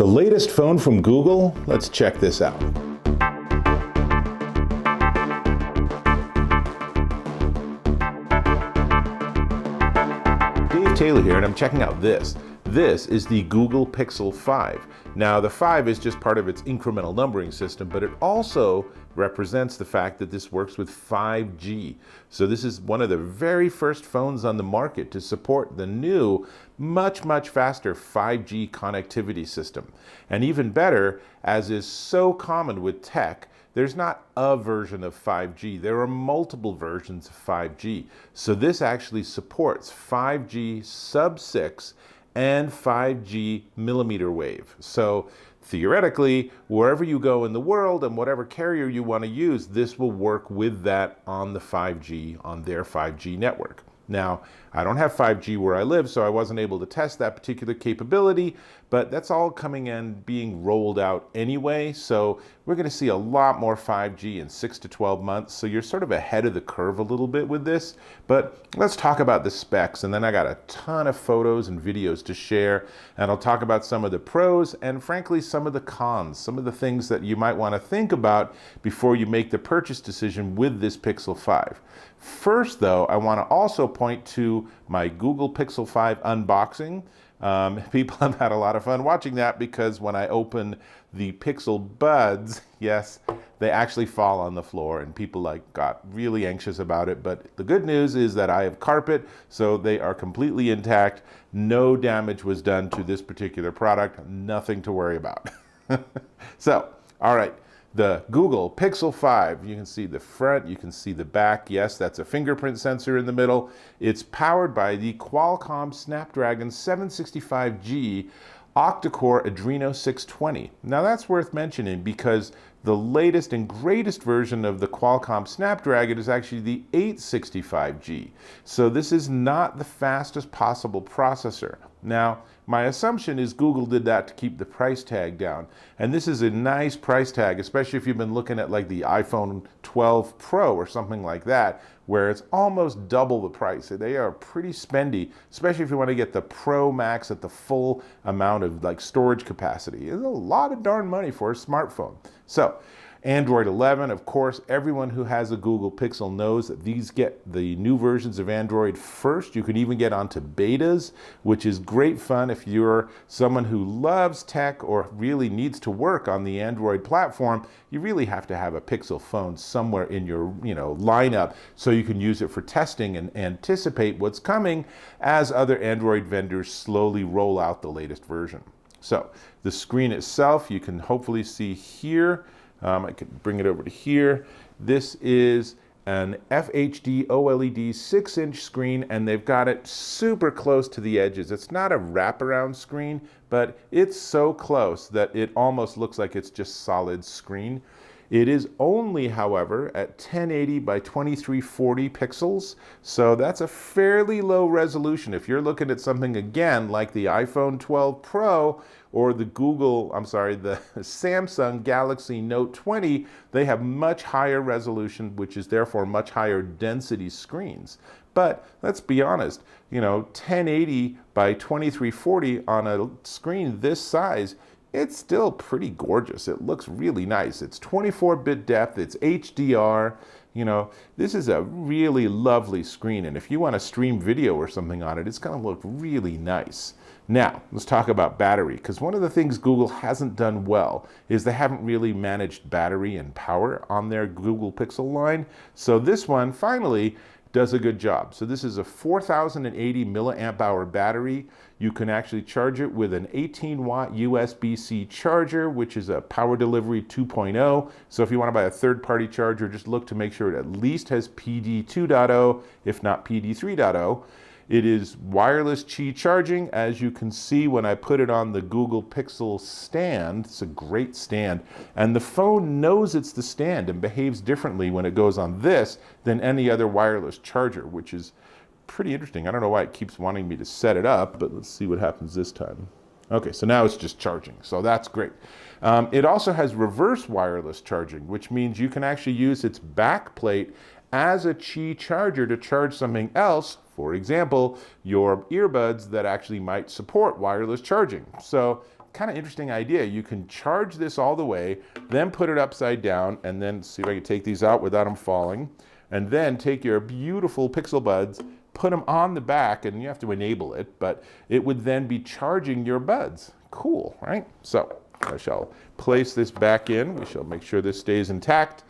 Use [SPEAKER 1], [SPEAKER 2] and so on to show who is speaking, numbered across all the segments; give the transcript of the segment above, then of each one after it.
[SPEAKER 1] The latest phone from Google? Let's check this out. Dave Taylor here, and I'm checking out this. This is the Google Pixel 5. Now, the 5 is just part of its incremental numbering system, but it also represents the fact that this works with 5G. So this is one of the very first phones on the market to support the new, much faster 5G connectivity system. And even better, as is so common with tech, there's not a version of 5G. There are multiple versions of 5G. So this actually supports 5G sub-6 and 5G millimeter wave. So theoretically, wherever you go in the world and whatever carrier you want to use, this will work with that on the 5G, on their 5G network. Now, I don't have 5G where I live, so I wasn't able to test that particular capability, but that's all coming in being rolled out anyway. So we're going to see a lot more 5G in 6 to 12 months. So you're sort of ahead of the curve a little bit with this. But let's talk about the specs. And then I got a ton of photos and videos to share. And I'll talk about some of the pros and frankly, some of the cons, some of the things that you might want to think about before you make the purchase decision with this Pixel 5. First, though, I want to also point to my Google Pixel 5 unboxing. People have had a lot of fun watching that because when I open the Pixel Buds, yes, they actually fall on the floor and people got really anxious about it. But the good news is that I have carpet, so they are completely intact. No damage was done to this particular product. Nothing to worry about. So, all right. The Google Pixel 5, you can see the front, you can see the back. Yes, that's a fingerprint sensor in the middle. It's powered by the Qualcomm Snapdragon 765G octa-core Adreno 620. Now that's worth mentioning because the latest and greatest version of the Qualcomm Snapdragon is actually the 865G. So this is not the fastest possible processor. Now, my assumption is Google did that to keep the price tag down. And this is a nice price tag, especially if you've been looking at like the iPhone 12 Pro or something like that, where it's almost double the price. They are pretty spendy, especially if you want to get the Pro Max at the full amount of like storage capacity. It's a lot of darn money for a smartphone. So, Android 11, of course, everyone who has a Google Pixel knows that these get the new versions of Android first. You can even get onto betas, which is great fun if you're someone who loves tech or really needs to work on the Android platform. You really have to have a Pixel phone somewhere in your lineup so you can use it for testing and anticipate what's coming as other Android vendors slowly roll out the latest version. So the screen itself, you can hopefully see here. I could bring it over to here. This is an FHD OLED 6-inch screen, and they've got it super close to the edges. It's not a wraparound screen, but it's so close that it almost looks like it's just solid screen. It is only, however, at 1080 by 2340 pixels, so that's a fairly low resolution. If you're looking at something, again, like the iPhone 12 Pro or the Samsung Galaxy Note 20, they have much higher resolution, which is therefore much higher density screens. But let's be honest, 1080 by 2340 on a screen this size, it's still pretty gorgeous. It looks really nice. It's 24-bit depth, it's HDR. This is a really lovely screen, and if you want to stream video or something on it, it's going to look really nice. Now, let's talk about battery, because one of the things Google hasn't done well is they haven't really managed battery and power on their Google Pixel line. So this one, finally, does a good job. So this is a 4080 milliamp hour battery. You can actually charge it with an 18-watt USB-C charger, which is a power delivery 2.0. So if you want to buy a third-party charger, just look to make sure it at least has PD 2.0, if not PD 3.0. It is wireless Qi charging, as you can see when I put it on the Google Pixel stand. It's a great stand. And the phone knows it's the stand and behaves differently when it goes on this than any other wireless charger, which is pretty interesting. I don't know why it keeps wanting me to set it up, but let's see what happens this time. Okay, so now it's just charging, so that's great. It also has reverse wireless charging, which means you can actually use its back plate as a Qi charger to charge something else, for example, your earbuds that actually might support wireless charging. So kind of interesting idea. You can charge this all the way, then put it upside down, and then see if I can take these out without them falling, and then take your beautiful Pixel Buds, put them on the back, and you have to enable it, but it would then be charging your buds. Cool, right? So I shall place this back in. We shall make sure this stays intact,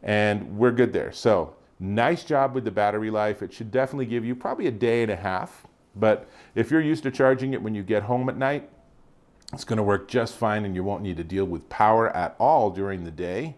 [SPEAKER 1] and we're good there. So nice job with the battery life. It should definitely give you probably a day and a half, but if you're used to charging it when you get home at night, it's going to work just fine, and you won't need to deal with power at all during the day.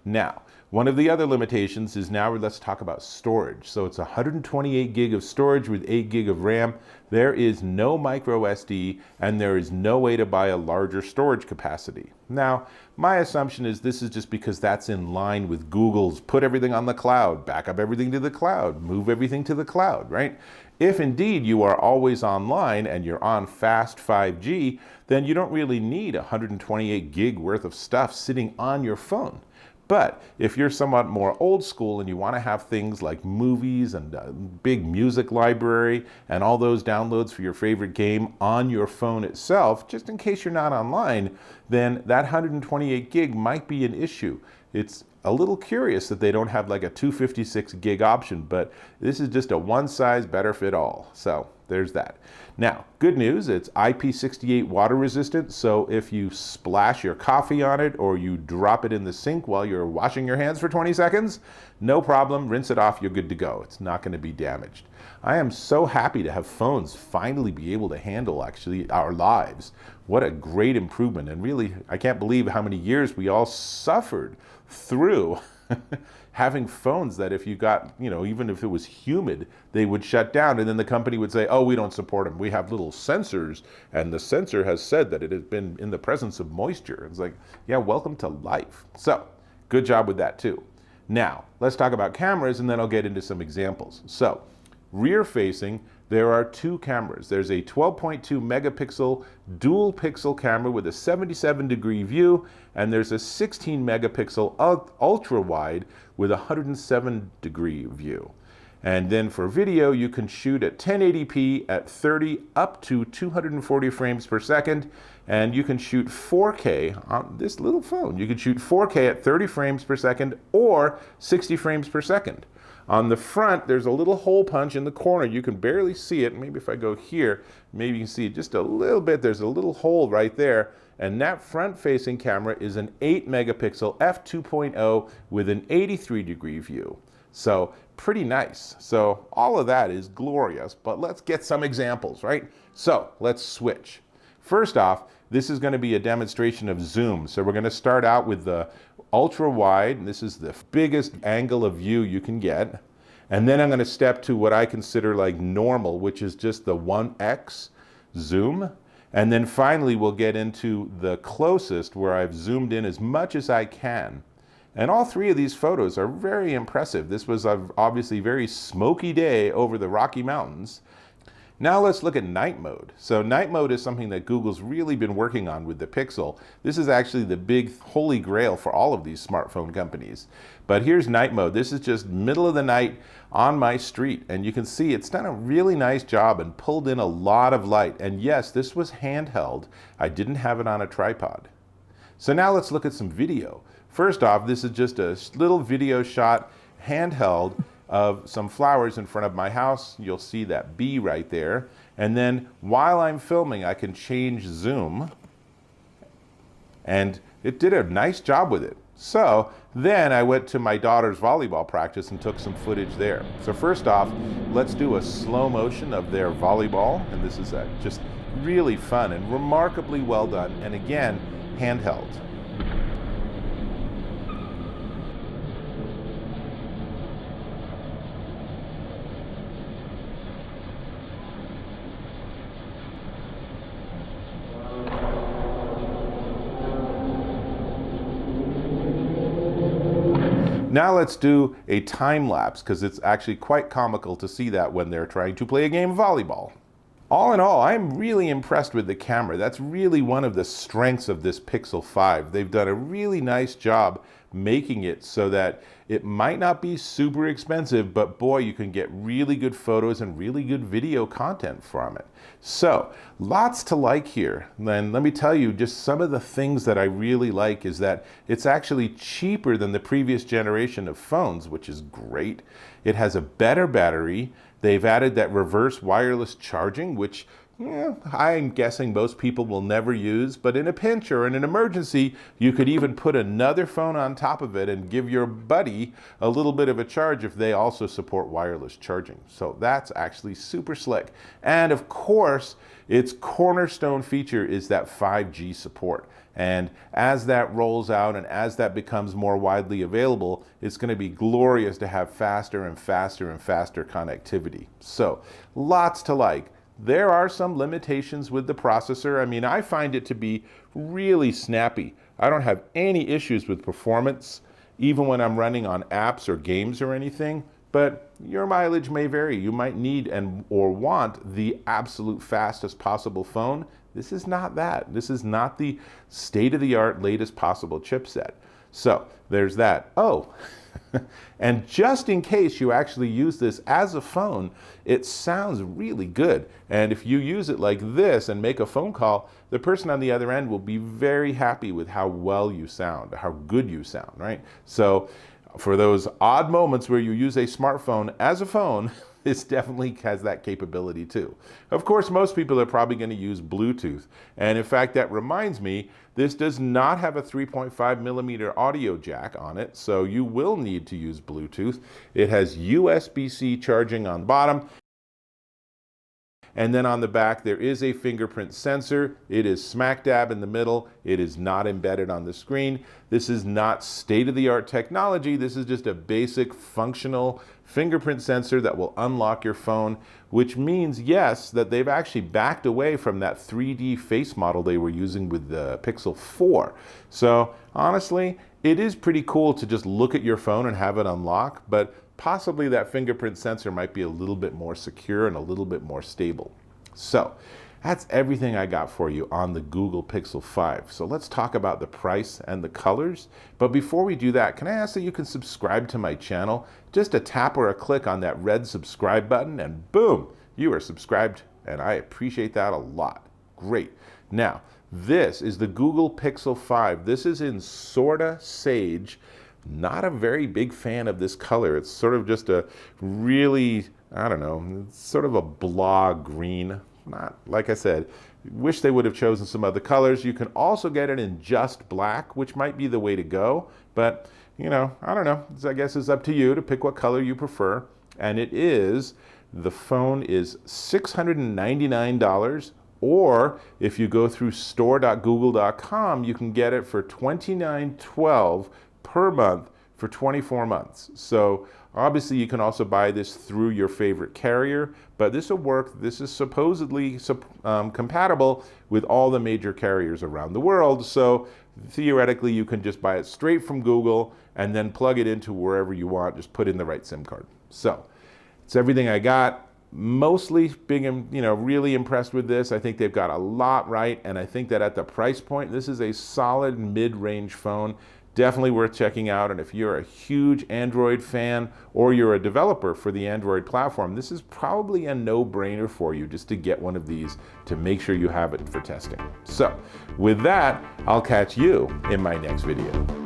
[SPEAKER 1] Now, one of the other limitations is now let's talk about storage. So it's 128 gig of storage with 8 gig of RAM. There is no micro SD, and there is no way to buy a larger storage capacity. Now, my assumption is this is just because that's in line with Google's put everything on the cloud, back up everything to the cloud, move everything to the cloud, right? If indeed you are always online and you're on fast 5G, then you don't really need 128 gig worth of stuff sitting on your phone. But if you're somewhat more old school and you want to have things like movies and a big music library and all those downloads for your favorite game on your phone itself, just in case you're not online, then that 128 gig might be an issue. It's a little curious that they don't have like a 256 gig option, but this is just a one size better fit all. So there's that. Now, good news, it's IP68 water resistant, so if you splash your coffee on it or you drop it in the sink while you're washing your hands for 20 seconds, no problem, rinse it off, you're good to go. It's not going to be damaged. I am so happy to have phones finally be able to handle actually our lives. What a great improvement, and really, I can't believe how many years we all suffered through having phones that if you got, even if it was humid, they would shut down, and then the company would say, oh, we don't support them. We have little sensors, and the sensor has said that it has been in the presence of moisture. It's like, yeah, welcome to life. So, good job with that too. Now, let's talk about cameras, and then I'll get into some examples. So, rear facing, there are two cameras. There's a 12.2 megapixel dual pixel camera with a 77-degree view, and there's a 16 megapixel ultra wide with a 107-degree view. And then for video, you can shoot at 1080p at 30 up to 240 frames per second, and you can shoot 4K on this little phone. You can shoot 4K at 30 frames per second or 60 frames per second. On the front, there's a little hole punch in the corner. You can barely see it. Maybe if I go here, maybe you can see it just a little bit. There's a little hole right there. And that front-facing camera is an 8 megapixel f2.0 with an 83-degree view. So pretty nice. So all of that is glorious, but let's get some examples, right? So let's switch. First off, this is going to be a demonstration of zoom. So we're going to start out with the ultra wide, and this is the biggest angle of view you can get. And then I'm going to step to what I consider like normal, which is just the 1x zoom. And then finally we'll get into the closest, where I've zoomed in as much as I can. And all three of these photos are very impressive. This was obviously a very smoky day over the Rocky Mountains. Now let's look at night mode. So night mode is something that Google's really been working on with the Pixel. This is actually the big holy grail for all of these smartphone companies. But here's night mode. This is just middle of the night on my street, and you can see it's done a really nice job and pulled in a lot of light. And yes, this was handheld. I didn't have it on a tripod. So now let's look at some video. First off, this is just a little video shot, handheld, of some flowers in front of my house. You'll see that bee right there. And then while I'm filming, I can change zoom. And it did a nice job with it. So then I went to my daughter's volleyball practice and took some footage there. So first off, let's do a slow motion of their volleyball. And this is just really fun and remarkably well done. And again, handheld. Now let's do a time lapse, because it's actually quite comical to see that when they're trying to play a game of volleyball. All in all, I'm really impressed with the camera. That's really one of the strengths of this Pixel 5. They've done a really nice job making it so that it might not be super expensive, but boy, you can get really good photos and really good video content from it. So, lots to like here. And let me tell you, just some of the things that I really like is that it's actually cheaper than the previous generation of phones, which is great. It has a better battery. They've added that reverse wireless charging, which I'm guessing most people will never use, but in a pinch or in an emergency, you could even put another phone on top of it and give your buddy a little bit of a charge if they also support wireless charging. So that's actually super slick. And of course, its cornerstone feature is that 5G support. And as that rolls out and as that becomes more widely available, it's going to be glorious to have faster and faster and faster connectivity. So lots to like. There are some limitations with the processor. I mean, I find it to be really snappy. I don't have any issues with performance, even when I'm running on apps or games or anything, but your mileage may vary. You might need or want the absolute fastest possible phone. This is not that. This is not the state-of-the-art, latest possible chipset. So there's that. Oh, and just in case you actually use this as a phone, it sounds really good. And if you use it like this and make a phone call, the person on the other end will be very happy with how well you sound, how good you sound, right? So for those odd moments where you use a smartphone as a phone, this definitely has that capability too. Of course, most people are probably going to use Bluetooth. And in fact, that reminds me, this does not have a 3.5 millimeter audio jack on it, so you will need to use Bluetooth. It has USB-C charging on bottom. And then on the back, there is a fingerprint sensor. It is smack dab in the middle. It is not embedded on the screen. This is not state-of-the-art technology. This is just a basic functional fingerprint sensor that will unlock your phone, which means, yes, that they've actually backed away from that 3D face model they were using with the Pixel 4. So honestly, it is pretty cool to just look at your phone and have it unlock, but possibly that fingerprint sensor might be a little bit more secure and a little bit more stable. So that's everything I got for you on the Google Pixel 5. So let's talk about the price and the colors. But before we do that, can I ask that you can subscribe to my channel? Just a tap or a click on that red subscribe button and boom, you are subscribed, and I appreciate that a lot. Great. Now, this is the Google Pixel 5. This is in sorta sage. Not a very big fan of this color. It's sort of just a really, I don't know, it's sort of a blah green. Not, like I said, wish they would have chosen some other colors. You can also get it in just black, which might be the way to go. But, you know, I don't know. I guess it's up to you to pick what color you prefer. And the phone is $699. Or if you go through store.google.com, you can get it for $29.12 per month for 24 months. So obviously you can also buy this through your favorite carrier, but this will work. This is supposedly compatible with all the major carriers around the world. So theoretically you can just buy it straight from Google and then plug it into wherever you want. Just put in the right SIM card. So it's everything I got. Mostly being, really impressed with this. I think they've got a lot right, and I think that at the price point, this is a solid mid-range phone. Definitely worth checking out, and if you're a huge Android fan or you're a developer for the Android platform, this is probably a no-brainer for you just to get one of these to make sure you have it for testing. So with that, I'll catch you in my next video.